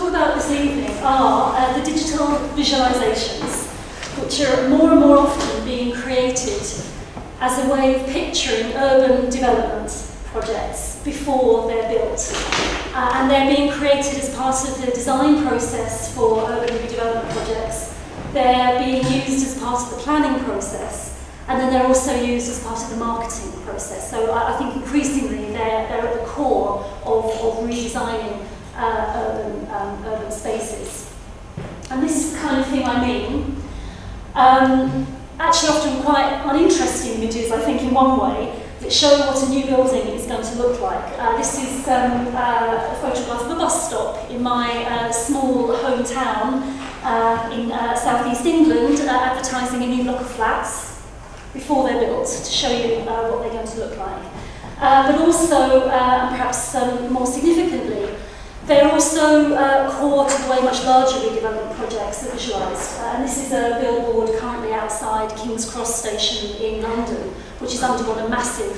talk about this evening are the digital visualisations, which are more and more often being created as a way of picturing urban development projects before they're built. And they're being created as part of the design process for urban redevelopment projects. They're being used as part of the planning process, and then they're also used as part of the marketing process. So I think increasingly they're at the core of redesigning urban spaces. And this is the kind of thing I mean. Actually often quite uninteresting images, I think, in one way, that show what a new building is going to look like. This is a photograph of a bus stop in my small hometown in southeast England, advertising a new block of flats before they're built, to show you what they're going to look like. But also, and perhaps more significantly, they're also core to the way much larger redevelopment projects are visualised. And this is a billboard currently outside King's Cross Station in London, which has undergone a massive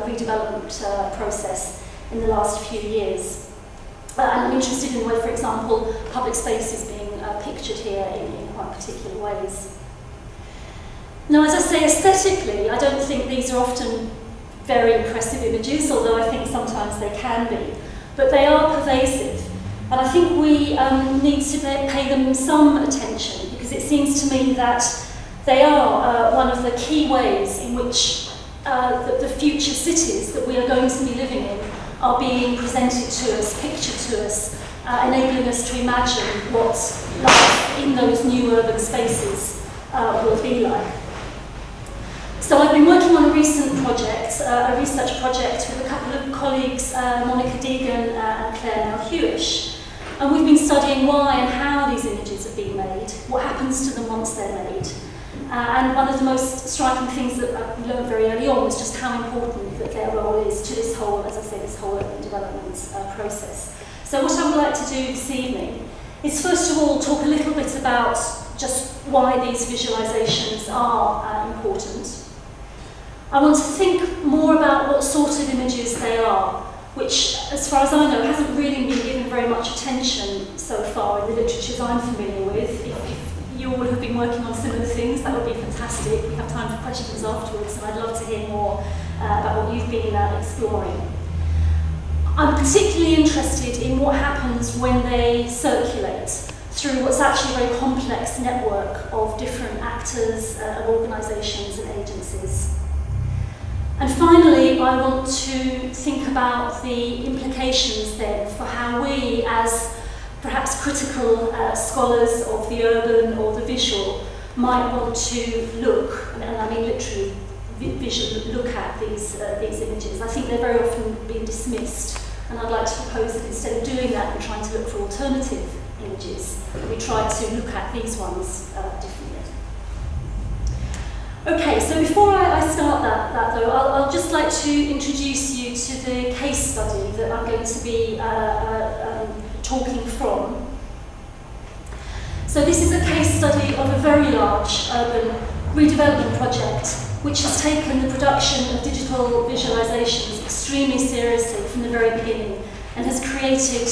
redevelopment process in the last few years. And I'm interested in the way, for example, public space is being pictured here in quite particular ways. Now, as I say, aesthetically, I don't think these are often very impressive images, although I think sometimes they can be. But they are pervasive, and I think we need to pay them some attention, because it seems to me that they are one of the key ways in which the future cities that we are going to be living in are being presented to us, pictured to us, enabling us to imagine what life in those new urban spaces will be like. So I've been working on a recent project, a research project with a couple of colleagues, Monica Deegan and Claire Now-Hewish, and we've been studying why and how these images are being made, what happens to them once they're made. And one of the most striking things that I learned very early on was just how important that their role is to this whole, as I say, this whole urban development process. So what I would like to do this evening is first of all talk a little bit about just why these visualisations are important. I want to think more about what sort of images they are, which, as far as I know, hasn't really been given very much attention so far in the literatures I'm familiar with. If you all have been working on similar things, that would be fantastic. We have time for questions afterwards, and I'd love to hear more about what you've been exploring. I'm particularly interested in what happens when they circulate through what's actually a very complex network of different actors, organisations and agencies. And finally, I want to think about the implications then for how we, as perhaps critical scholars of the urban or the visual, might want to look, and I mean literally look at these images. I think they're very often being dismissed, and I'd like to propose that instead of doing that and trying to look for alternative images, we try to look at these ones differently. Okay, so before I start that though, I'll just like to introduce you to the case study that I'm going to be talking from. So this is a case study of a very large urban redevelopment project which has taken the production of digital visualisations extremely seriously from the very beginning and has created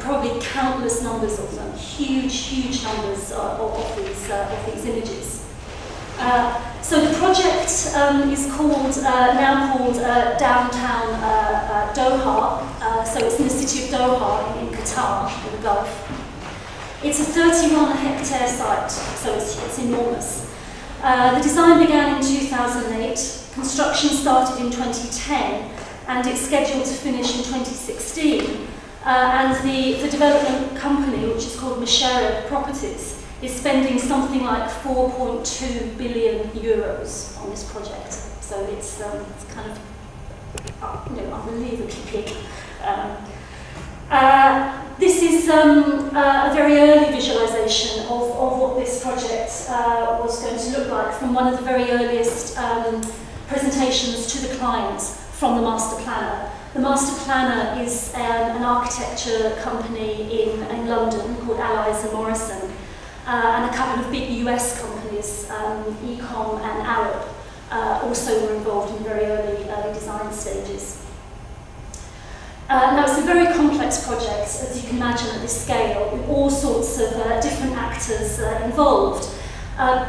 probably countless numbers of them, huge numbers of these images. So the project is called, now called Downtown Doha, so it's in the city of Doha in Qatar, in the Gulf. It's a 31-hectare site, so it's enormous. The design began in 2008, construction started in 2010, and it's scheduled to finish in 2016. And the development company, which is called Michałowska, is spending something like 4.2 billion euros on this project. So it's kind of unbelievably big. This is a very early visualization of what this project was going to look like from one of the very earliest presentations to the clients from the master planner. The master planner is an architecture company in London called Allies and Morrison, and a couple of big US companies, Ecom and Arab, also were involved in very early design stages. Now, it's a very complex project, as you can imagine, at this scale, with all sorts of different actors involved.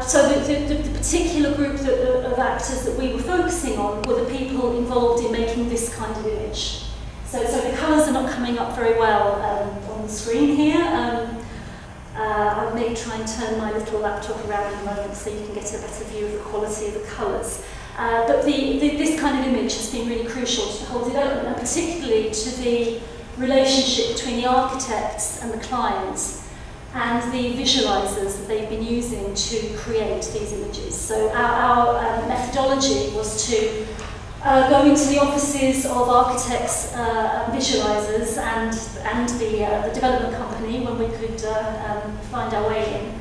So the particular group of actors that we were focusing on were the people involved in making this kind of image. So the colours are not coming up very well on the screen here. I may try and turn my little laptop around in a moment so you can get a better view of the quality of the colours. But this kind of image has been really crucial to the whole development, and particularly to the relationship between the architects and the clients and the visualisers that they've been using to create these images. So our methodology was to go into the offices of architects, visualisers, and the development company when we could find our way in,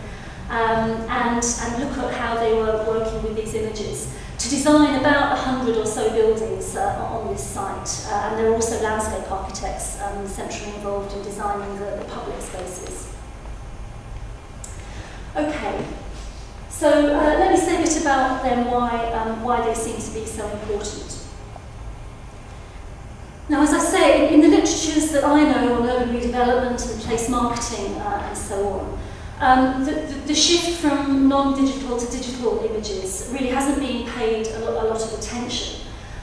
and look at how they were working with these images, to design about 100 or so buildings on this site. And there are also landscape architects centrally involved in designing the public spaces. Okay, so let me say a bit about them, why they seem to be so important. Now, as I say, in the literatures that I know on urban redevelopment and place marketing and so on, the shift from non-digital to digital images really hasn't been paid a lot of attention.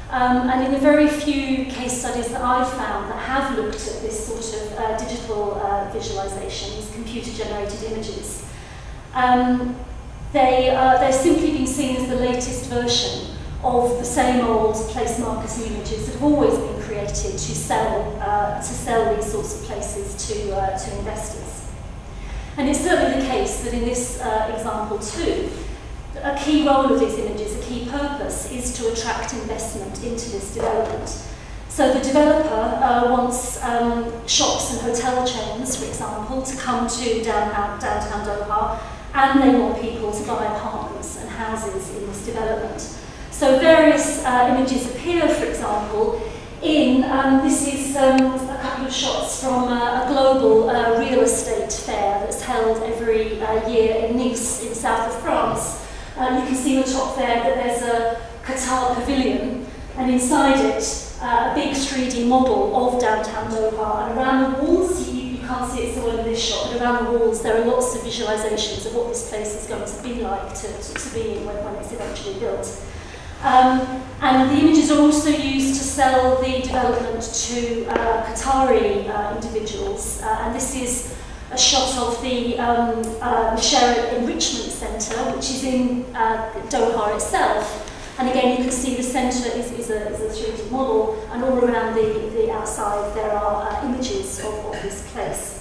And in the very few case studies that I've found that have looked at this sort of digital visualisation, these computer-generated images, they've simply been seen as the latest version of the same old place marketing images that have always been created to sell these sorts of places to investors. And it's certainly the case that in this example too, a key role of these images, a key purpose, is to attract investment into this development. So the developer wants shops and hotel chains, for example, to come to downtown Doha, and they want people to buy apartments and houses in this development. So various images appear, for example, in, this is a couple of shots from a global real estate fair that's held every year in Nice, in south of France. You can see on the top there that there's a Qatar pavilion, and inside it, a big 3D model of downtown Doha, and around the walls, you can't see it so well in this shot, but around the walls there are lots of visualisations of what this place is going to be like to be in when it's eventually built. And the images are also used to sell the development to Qatari individuals, and this is a shot of the Michałowska Enrichment Centre, which is in Doha itself. And again, you can see the centre is a 3D model, and all around the outside there are images of this place.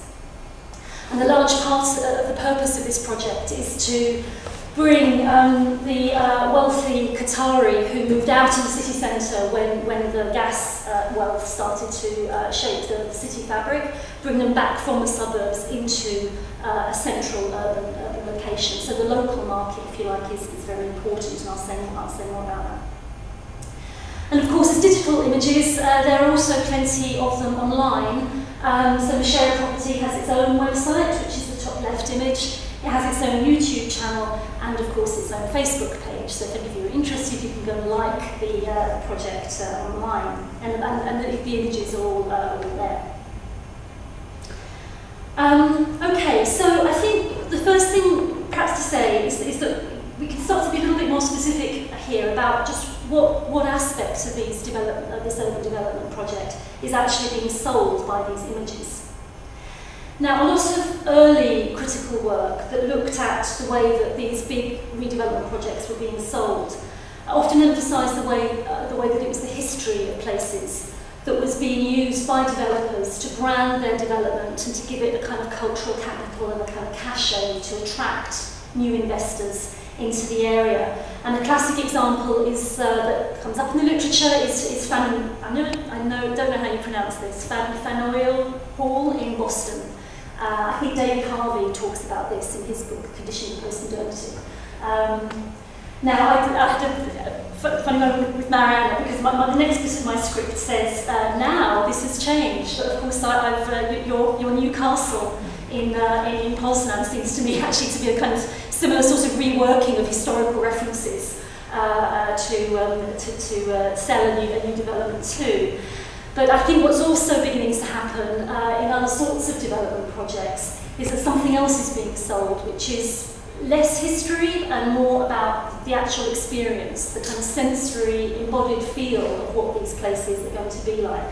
And a large part of the purpose of this project is to bring the wealthy Qatari who moved out of the city centre when the gas wealth started to shape the city fabric, bring them back from the suburbs into a central urban location. So the local market, if you like, is very important, and I'll say more about that. And of course, as digital images, there are also plenty of them online. So Michałowska Property has its own website, which is the top left image. It has its own YouTube channel and, of course, its own Facebook page. So if any of you are interested, you can go and like the project online. And the images are all there. Okay, so I think the first thing perhaps to say is that we can start to be a little bit more specific here about just what aspects of this urban development project is actually being sold by these images. Now, a lot of early critical work that looked at the way that these big redevelopment projects were being sold often emphasised the way that it was the history of places that was being used by developers to brand their development and to give it a kind of cultural capital and a kind of cachet to attract new investors into the area. And the classic example is that comes up in the literature is I don't know how you pronounce this, Faneuil Hall in Boston. I think David Harvey talks about this in his book, Conditions of Postmodernity. Now, I had a funny moment with Mariana, because the next bit of my script says, now this has changed. But of course, your new castle in Poznan seems to me actually to be a kind of similar sort of reworking of historical references to sell a new development too. But I think what's also beginning to happen in other sorts of development projects is that something else is being sold, which is less history and more about the actual experience, the kind of sensory, embodied feel of what these places are going to be like.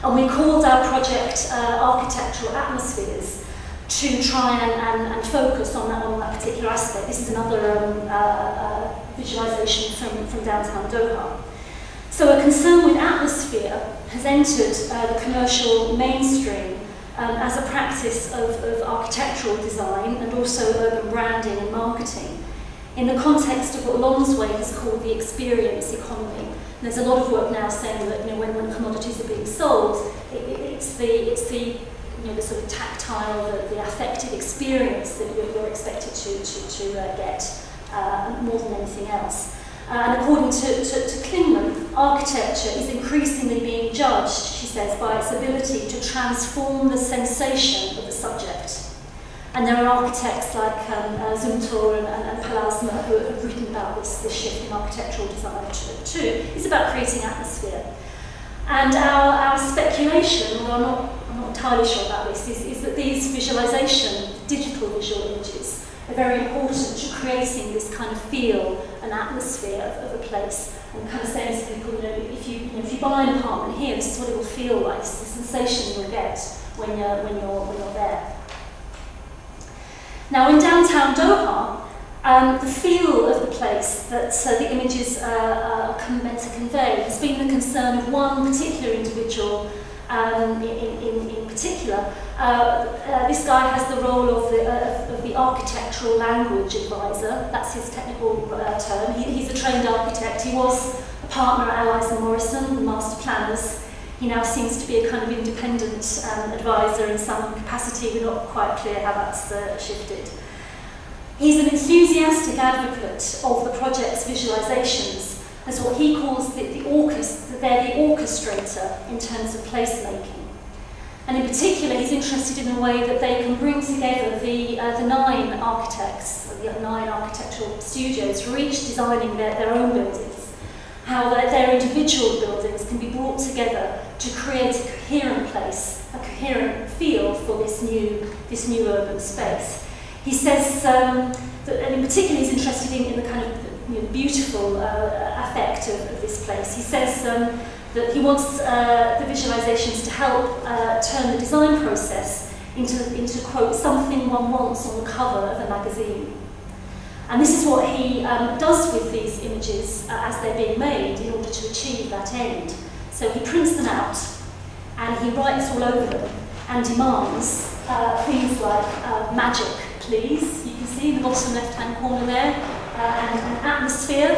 And we called our project Architectural Atmospheres to try and focus on that particular aspect. This is another visualisation from downtown Doha. So a concern with atmosphere has entered the commercial mainstream as a practice of architectural design and also urban branding and marketing in the context of what Lonsway has called the experience economy. And there's a lot of work now saying that when commodities are being sold, it's the sort of tactile, the affective experience that you're expected to get more than anything else. And according to Klingman, architecture is increasingly being judged, she says, by its ability to transform the sensation of the subject. And there are architects like Zumthor and Palasma who have written about this shift in architectural design too. It's about creating atmosphere. And our speculation, although I'm not entirely sure about this, is that these digital visual images, are very important to creating this kind of feel and atmosphere of a place, and kind of saying to people, if you buy an apartment here, this is what it will feel like. This is the sensation you'll get when you're there. Now, in downtown Doha, the feel of the place that the images are meant to convey has been the concern of one particular individual. In particular, this guy has the role of the architectural language advisor. That's his technical term. He's a trained architect. He was a partner at Allies and Morrison, the master planners. He now seems to be a kind of independent advisor in some capacity. We're not quite clear how that's shifted. He's an enthusiastic advocate of the project's visualisations as what he calls they're the orchestrator in terms of placemaking. And in particular, he's interested in the way that they can bring together the 9 architects, the 9 architectural studios, who are each designing their own buildings, how their individual buildings can be brought together to create a coherent place, a coherent feel for this new urban space. He says that, and in particular, he's interested in the kind of beautiful effect of this place. He says that he wants the visualisations to help turn the design process into quote, something one wants on the cover of a magazine. And this is what he does with these images as they're being made in order to achieve that end. So he prints them out and he writes all over them and demands things like magic, please. You can see in the bottom left-hand corner there. And atmosphere.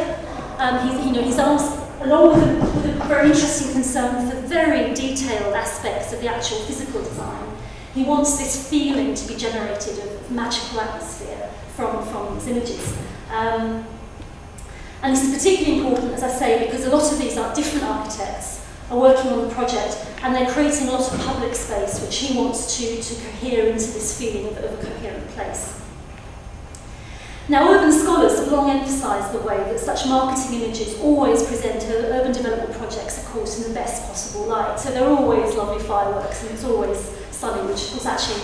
He's asked, along with a very interesting concern for very detailed aspects of the actual physical design, he wants this feeling to be generated of magical atmosphere from these images. And this is particularly important, as I say, because a lot of these different architects are working on the project and they're creating a lot of public space which he wants to cohere into this feeling of a coherent place. Now, urban scholars have long emphasised the way that such marketing images always present urban development projects, of course, in the best possible light. So there are always lovely fireworks and it's always sunny, which of course actually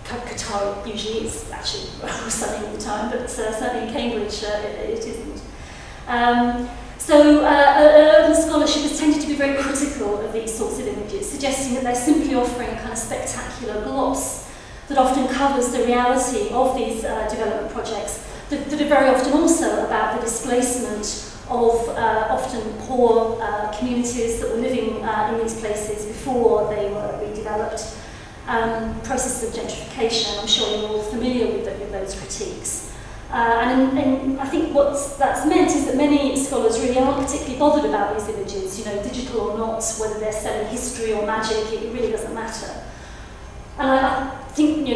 Qatar usually is actually sunny all the time, but certainly in Cambridge it isn't. So urban scholarship has tended to be very critical of these sorts of images, suggesting that they're simply offering a kind of spectacular gloss that often covers the reality of these development projects that are very often also about the displacement of often poor communities that were living in these places before they were redeveloped. Processes of gentrification, I'm sure you're all familiar with those critiques. And I think what that's meant is that many scholars really aren't particularly bothered about these images, digital or not, whether they're selling history or magic, it really doesn't matter. And I think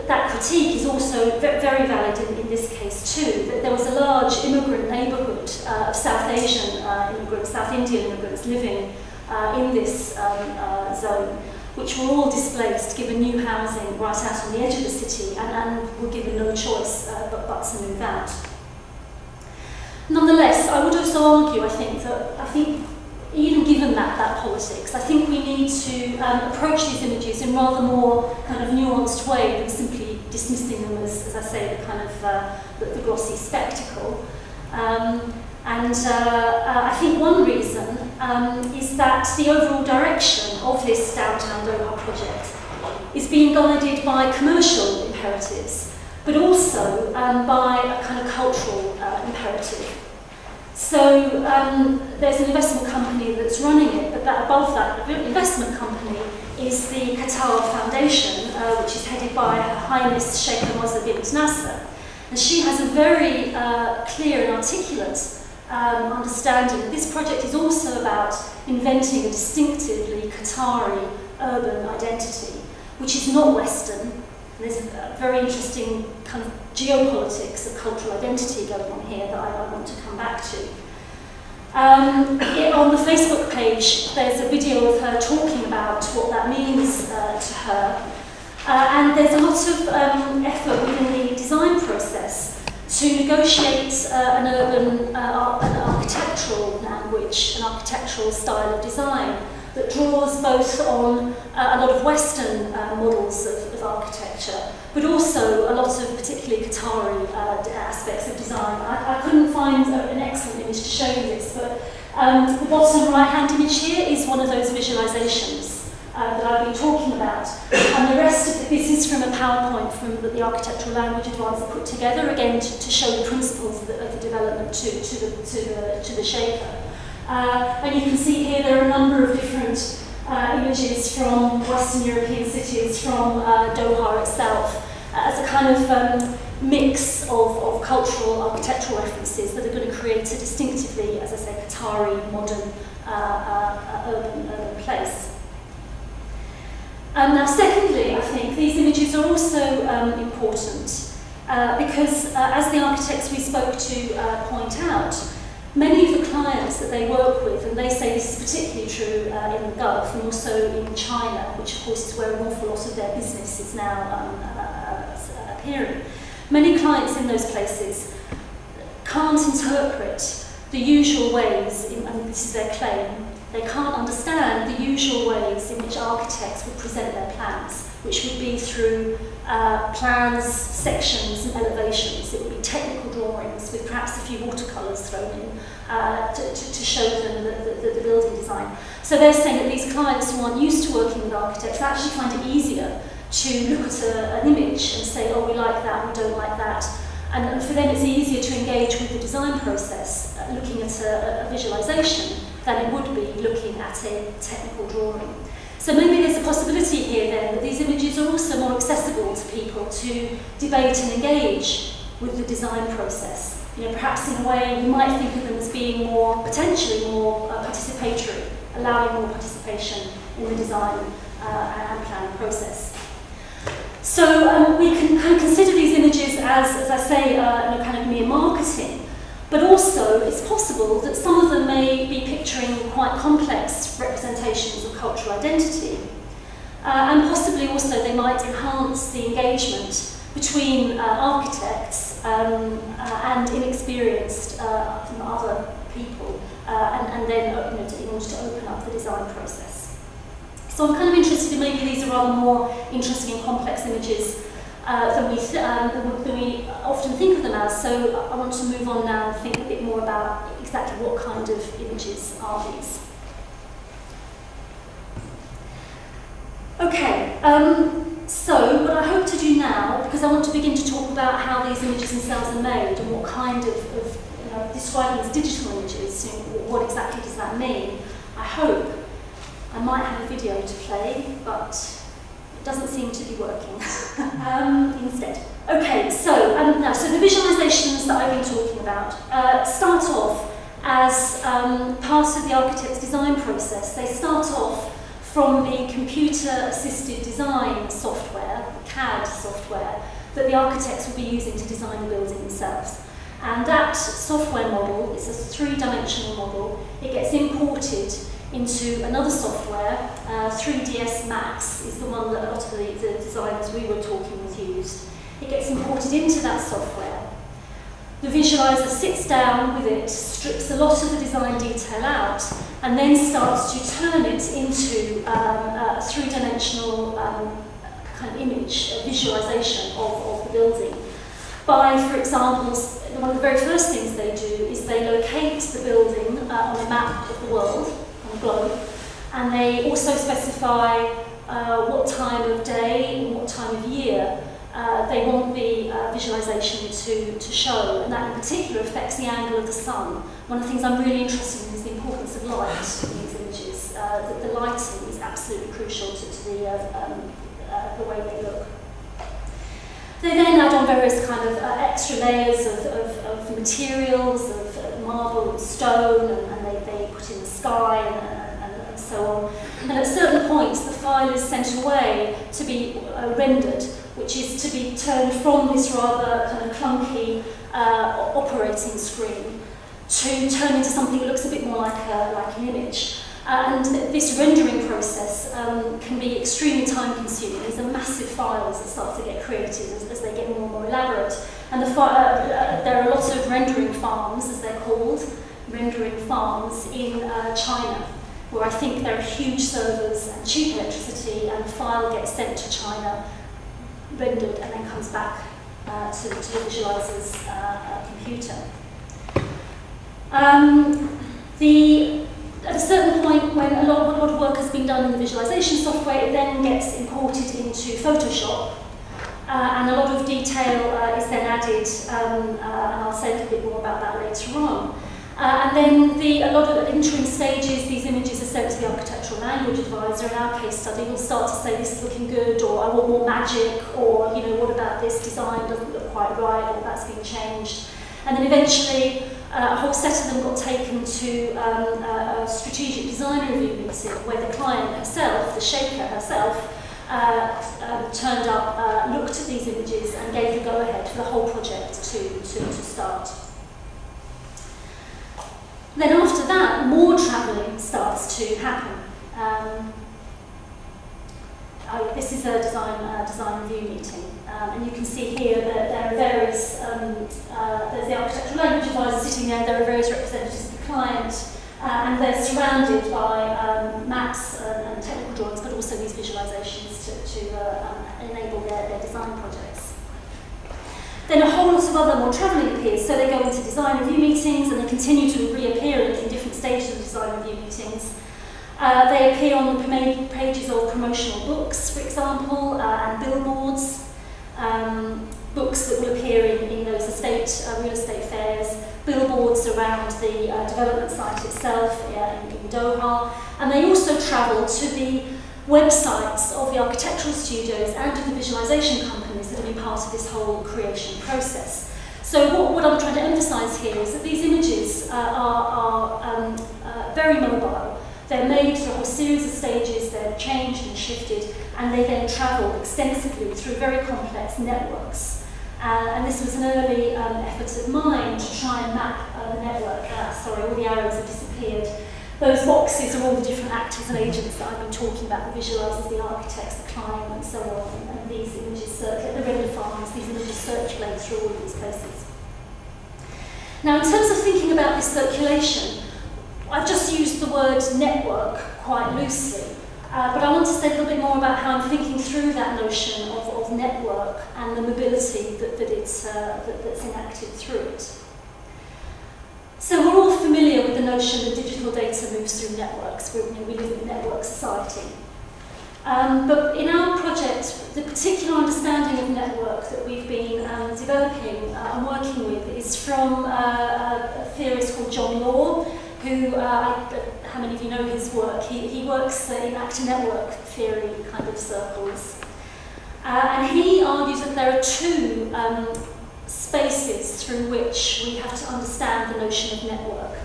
that critique is also very valid in this case too, that there was a large immigrant neighbourhood of South Asian immigrants, South Indian immigrants living in this zone, which were all displaced, given new housing right out on the edge of the city and were given no choice but to move out. Nonetheless, I would also argue, I think even given that politics, I think we need to approach these images in rather more kind of nuanced way than simply dismissing them as I say, the kind of the glossy spectacle. I think one reason is that the overall direction of this downtown Doha project is being guided by commercial imperatives, but also by a kind of cultural imperative. So there's an investment company that's running it, but above that investment company is the Qatar Foundation, which is headed by Her Highness Sheikh Mohammed bin Nasser. And she has a very clear and articulate understanding that this project is also about inventing a distinctively Qatari urban identity, which is not Western. There's a very interesting kind of geopolitics of cultural identity going on here that I want to come back to. On the Facebook page, there's a video of her talking about what that means to her. And there's a lot of effort within the design process to negotiate an urban, an architectural language, an architectural style of design that draws both on a lot of Western models of architecture, but also a lot of particularly Qatari aspects of design. I couldn't find an excellent image to show you this, but the bottom right-hand image here is one of those visualisations that I've been talking about. And the rest of this is from a PowerPoint from the architectural language advisor put together, again to show the principles of the development to the shaper. And you can see here there are a number of different images from Western European cities, from Doha itself, as a kind of mix of cultural architectural references that are going to create a distinctively, as I say, Qatari, modern, urban place. Now, secondly, I think these images are also important because, as the architects we spoke to point out, many of the clients that they work with, and they say this is particularly true in the Gulf and also in China, which of course is where an awful lot of their business is now appearing. Many clients in those places can't interpret the usual ways, and this is their claim, they can't understand the usual ways in which architects would present their plans, which would be through plans, sections and elevations. It would be technical drawings with perhaps a few watercolours thrown in to show them the building design. So they're saying that these clients who aren't used to working with architects actually find it easier to look at an image and say, oh, we like that, we don't like that. And for them it's easier to engage with the design process, looking at a visualisation, than it would be looking at a technical drawing. So maybe there's a possibility here then that these images are also more accessible to people to debate and engage with the design process. You know, perhaps in a way you might think of them as being more, potentially more participatory, allowing more participation in the design and planning process. So we can kind of consider these images as I say, kind of mere marketing. But also, it's possible that some of them may be picturing quite complex representations of cultural identity. And possibly also they might enhance the engagement between architects and inexperienced other people, and then in order to open up the design process. So I'm kind of interested in maybe these are rather more interesting and complex images than we often think of them as, so I want to move on now and think a bit more about exactly what kind of images are these. Okay, so what I hope to do now, because I want to begin to talk about how these images themselves are made and what kind of describing as digital images, what exactly does that mean? I hope I might have a video to play, but doesn't seem to be working instead. Okay, so now, so the visualisations that I've been talking about start off as part of the architect's design process. They start off from the computer-assisted design software, CAD software, that the architects will be using to design the building themselves. And that software model is a three-dimensional model. It gets imported into another software. 3ds Max is the one that a lot of the designers we were talking with used. It gets imported into that software. The visualiser sits down with it, strips a lot of the design detail out, and then starts to turn it into a three-dimensional kind of image, a visualisation of the building. By, for example, one of the very first things they do is they locate the building on a map of the world, on the globe, and they also specify what time of day and what time of year they want the visualisation to show, and that in particular affects the angle of the sun. One of the things I'm really interested in is the importance of light in these images. The lighting is absolutely crucial to the way they look. They then add on various kind of extra layers of materials, of marble and stone, and they put in the sky and so on. And at certain points, the file is sent away to be rendered, which is to be turned from this rather kind of clunky operating screen to turn into something that looks a bit more like an image. And this rendering process can be extremely time-consuming. These are massive files that start to get created as they get more and more elaborate. And there are lots of rendering farms, as they're called, rendering farms in China, where I think there are huge servers and cheap electricity, and the file gets sent to China, rendered, and then comes back to the visualiser's computer. At a certain point, when a lot of work has been done in the visualisation software, it then gets imported into Photoshop, and a lot of detail is then added, and I'll say a little bit more about that later on. And then a lot of interim stages, these images are sent to the architectural language advisor. In our case study, we'll start to say, this is looking good, or I want more magic, or, you know, what about this design doesn't look quite right, or that's been changed. And then eventually, a whole set of them got taken to a strategic design review meeting, where the client herself, the shaker herself, turned up, looked at these images, and gave the go-ahead for the whole project to start. Then after that, more travelling starts to happen. This is a design review meeting, and you can see here that there are various, there's the architectural language advisor sitting there, there are various representatives of the client, and they're surrounded by maps and technical drawings, but also these visualisations to enable their design projects. Then a whole lot of other more travelling appears, so they go into design review meetings, and they continue to reappear in different stages of design review meetings. They appear on the pages of promotional books, for example, and billboards, books that will appear in those real estate fairs, billboards around the development site itself in Doha, and they also travel to the websites of the architectural studios and to the visualisation companies that have been part of this whole creation process. So what I'm trying to emphasise here is that these images are very mobile. They're made through a whole series of stages, they're changed and shifted, and they then travel extensively through very complex networks. And this was an early effort of mine to try and map the network. Sorry, all the arrows have disappeared. Those boxes are all the different actors and agents that I've been talking about, the visualisers, the architects, the client, and so on. And these images circulate, the render farms, these images circulate through all of these places. Now, in terms of thinking about this circulation, I've just used the word network quite loosely, but I want to say a little bit more about how I'm thinking through that notion of network and the mobility that's enacted through it. So we're all familiar with the notion that digital data moves through networks. We live in a network society. But in our project, the particular understanding of network that we've been developing and working with is from a theorist called John Law, who, how many of you know his work? He works in actor network theory kind of circles. And he argues that there are two spaces through which we have to understand the notion of network.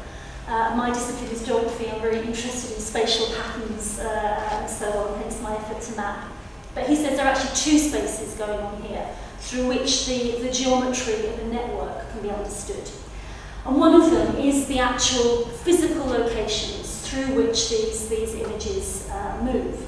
My discipline is geography. I'm very interested in spatial patterns and so on, hence my effort to map. But he says there are actually two spaces going on here through which the geometry of a network can be understood. And one of them is the actual physical locations through which these images move.